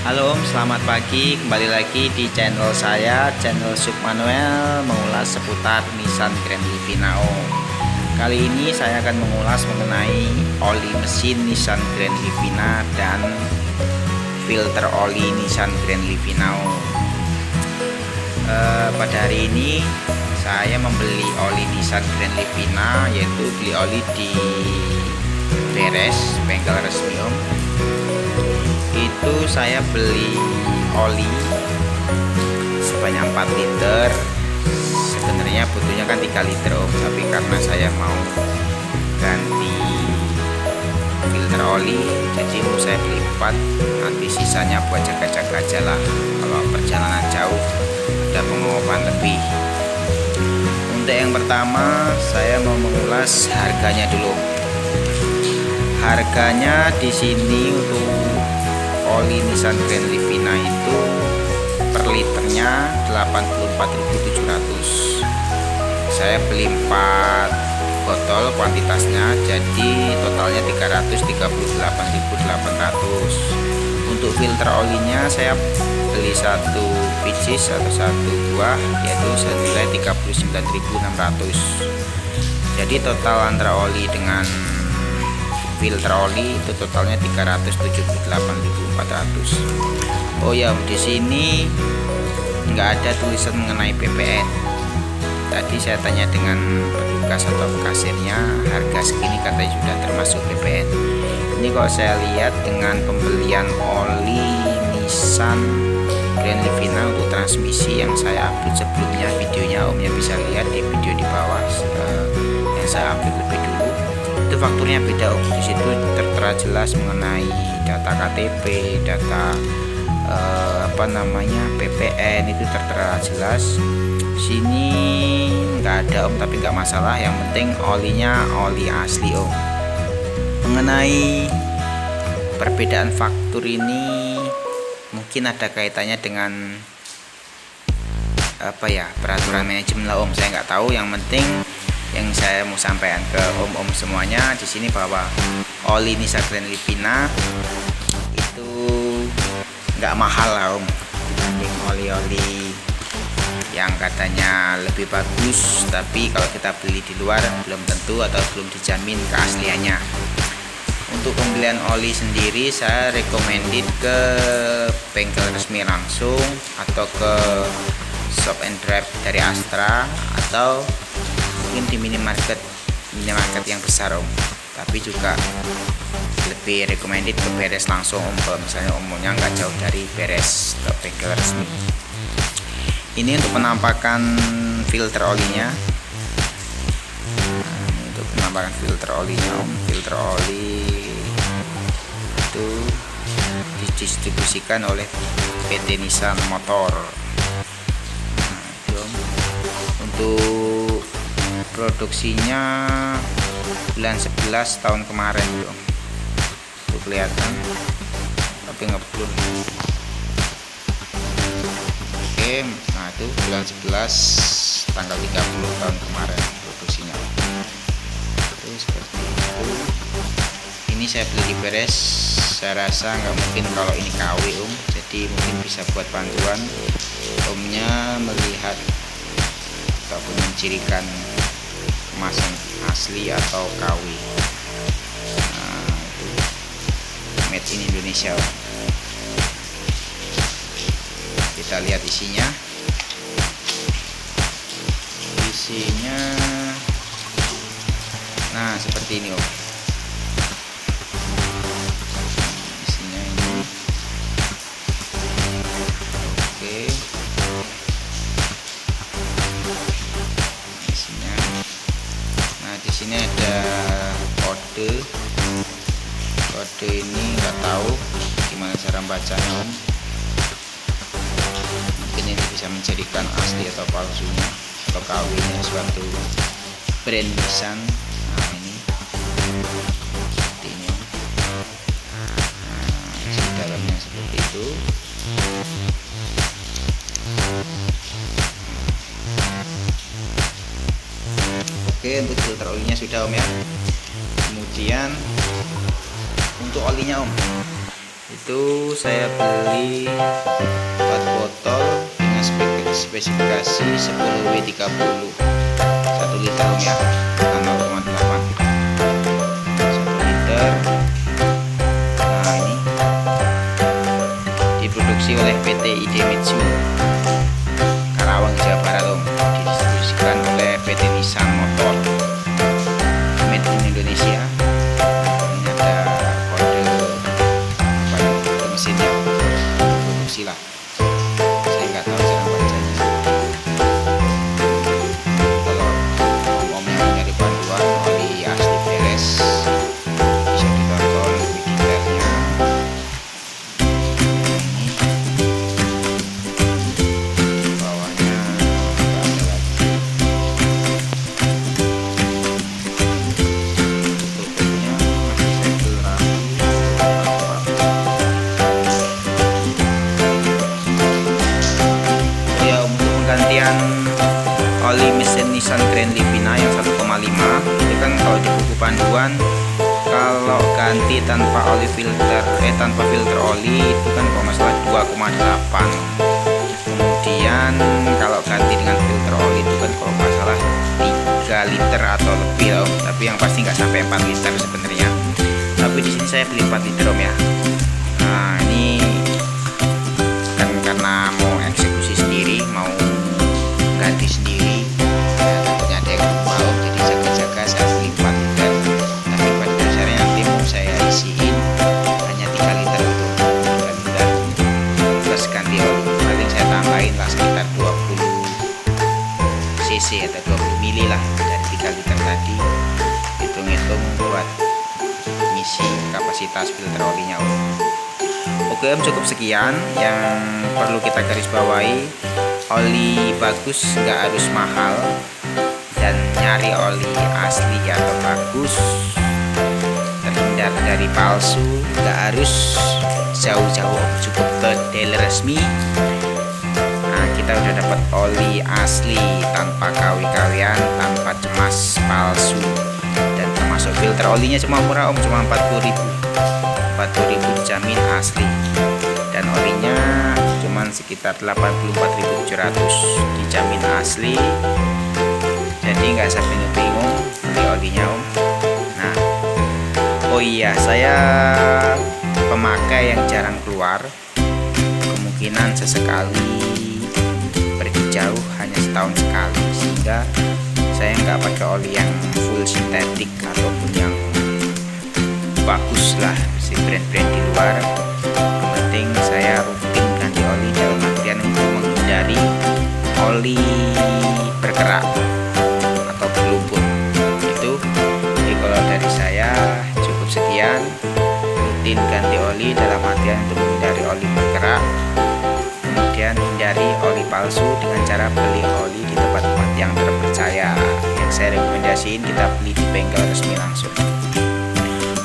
Halo Om, selamat pagi. Kembali lagi di channel saya, channel Sukmanuel, mengulas seputar Nissan Grand Livina Om. Kali ini saya akan mengulas mengenai oli mesin Nissan Grand Livina dan filter oli Nissan Grand Livina Om. Pada hari ini saya membeli oli Nissan Grand Livina, yaitu beli oli di Beres, bengkel resmi Om. Itu saya beli oli sebanyak 4 liter. Sebenarnya butuhnya kan 3 liter Om, tapi karena saya mau ganti filter oli, jadi mau saya beli 4, nanti sisanya buat jaga-jaga aja lah kalau perjalanan jauh ada pengopan lebih. Untuk yang pertama saya mau mengulas harganya dulu. Harganya di sini untuk oli Nissan Grand Livina itu per liternya 84.700. Saya beli 4 botol kuantitasnya, jadi totalnya 338.800. Untuk filter olinya saya beli 1 pieces atau 1 buah, yaitu senilai 39.600. Jadi total antara oli dengan filter oli itu totalnya 378.400. Oh ya, di sini nggak ada tulisan mengenai PPN. Tadi saya tanya dengan petugas atau kasirnya, harga segini katanya sudah termasuk PPN. Ini kalau saya lihat dengan pembelian oli Nissan Grand Livina untuk transmisi yang saya upload sebelumnya, videonya Omnya bisa lihat di video di bawah yang saya upload lebih dulu. Itu fakturnya beda Om. Di situ tertera jelas mengenai data KTP, data PPN itu tertera jelas. Sini nggak ada Om, tapi nggak masalah. Yang penting olinya oli asli Om. Mengenai perbedaan faktur ini mungkin ada kaitannya dengan peraturan manajemen lah Om. Saya nggak tahu. Yang penting yang saya mau sampaikan ke om-om semuanya di sini bahwa oli Nissan Grand Livina itu nggak mahal lah Om, dibanding oli-oli yang katanya lebih bagus, tapi kalau kita beli di luar belum tentu atau belum dijamin keasliannya. Untuk pembelian oli sendiri saya recommended ke bengkel resmi langsung atau ke shop and drive dari Astra atau mungkin di minimarket yang besar Om. Tapi juga lebih recommended ke Beres langsung Om, kalau misalnya omnya nggak jauh dari Beres atau bengkel resmi. Ini untuk penampakan filter olinya. Nah, ini untuk penampakan filter olinya Om. Filter oli itu didistribusikan oleh PT Nissan Motor. Nah, itu Om. Untuk produksinya bulan 11 tahun kemarin Om. Itu kelihatan, tapi nggak perlu. Oke, nah itu bulan 11 tanggal 30 tahun kemarin produksinya. Itu seperti itu. Ini saya beli di Beres. Saya rasa nggak mungkin kalau ini KW Om, jadi mungkin bisa buat panduan Omnya melihat ataupun mencirikan kemasan asli atau KW. Nah, itu made in Indonesia. Kita lihat isinya. Nah seperti ini Om. Isinya ini. Oke. Di sini ada kode ini, nggak tahu gimana cara bacanya Om. Mungkin ini bisa menjadikan asli atau palsunya atau KW-nya suatu brand Nissan. Nah ini seperti ini Om. Nah, isi dalamnya seperti itu. Oke, untuk filter olinya sudah Om ya. Kemudian untuk olinya Om, Itu saya beli 4 botol dengan spesifikasi 10W30 1 liter ya, 0,8 1 liter. Nah, ini diproduksi oleh PT Idemitsu Karawang, Jawa Barat Om. Didistribusikan oleh PT Nissan Motor, made in Indonesia. Ini ada kode mesinnya, produksi lah, saya nggak tahu cara bacanya. Kalau om yang nyari panduan oli asli beres, bisa ditonton lebih detailnya. Ini di bawahnya nggak ada lagi. Tutupnya masih segel rapi. Penggantian oli mesin Nissan Grand Livina yang 1,5 itu kan kalau di buku panduan, kalau ganti tanpa oli filter tanpa filter oli itu kan kalau masalah 2,8. Kemudian kalau ganti dengan filter oli itu kan kalau masalah 3 liter atau lebih Om. Tapi yang pasti nggak sampai 4 liter sebenarnya. Tapi di sini saya beli 4 liter Om ya. Nah, ini kan karena mau eksekusi sendiri, mau ganti sendiri, ya, takutnya ada yang lupa Om, jadi jaga-jaga saya beli 4 liter. Tapi pada dasarnya nanti mau saya isiin hanya 3 liter untuk 3 liter plus ganti oli. Paling saya tambahin lah sekitar 20 cc atau 20 mili lah dari 3 liter tadi. Hitung-hitung buat ngisi kapasitas filter olinya Om. Oke Om, cukup sekian yang perlu kita garis bawahi. Oli bagus nggak harus mahal, dan nyari oli asli atau bagus terhindar dari palsu nggak harus jauh-jauh, cukup ke dealer resmi. Nah, kita udah dapat oli asli tanpa kawi-kawian, tanpa cemas palsu, dan termasuk filter olinya cuma murah Om, cuma 40.000 dijamin asli, dan olinya cuman sekitar 84.700 dijamin asli. Jadi nggak sampai bingung beli olinya Om. Nah, oh iya, saya pemakai yang jarang keluar, kemungkinan sesekali pergi jauh hanya setahun sekali, sehingga saya nggak pakai oli yang full sintetik ataupun yang bagus lah si brand-brand di luar. Yang penting saya rutin ganti oli dalam artian untuk menghindari oli berkerak atau berlumpur itu. Jadi kalau dari saya cukup sekian, rutin ganti oli dalam artian untuk menghindari oli berkerak, kemudian hindari oli palsu dengan cara beli oli di tempat-tempat yang terpercaya. Yang saya rekomendasiin kita beli di bengkel resmi langsung.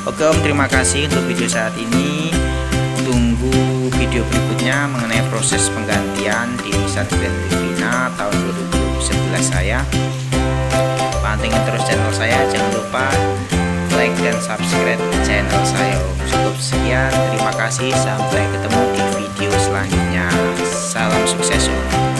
Oke Om, terima kasih untuk video saat ini. Tunggu video berikutnya mengenai proses penggantian di Nissan Grand Livina tahun 2011 saya. Pantengin terus channel saya, jangan lupa like dan subscribe channel saya Om. Cukup sekian, terima kasih, sampai ketemu di video selanjutnya. Salam sukses Om.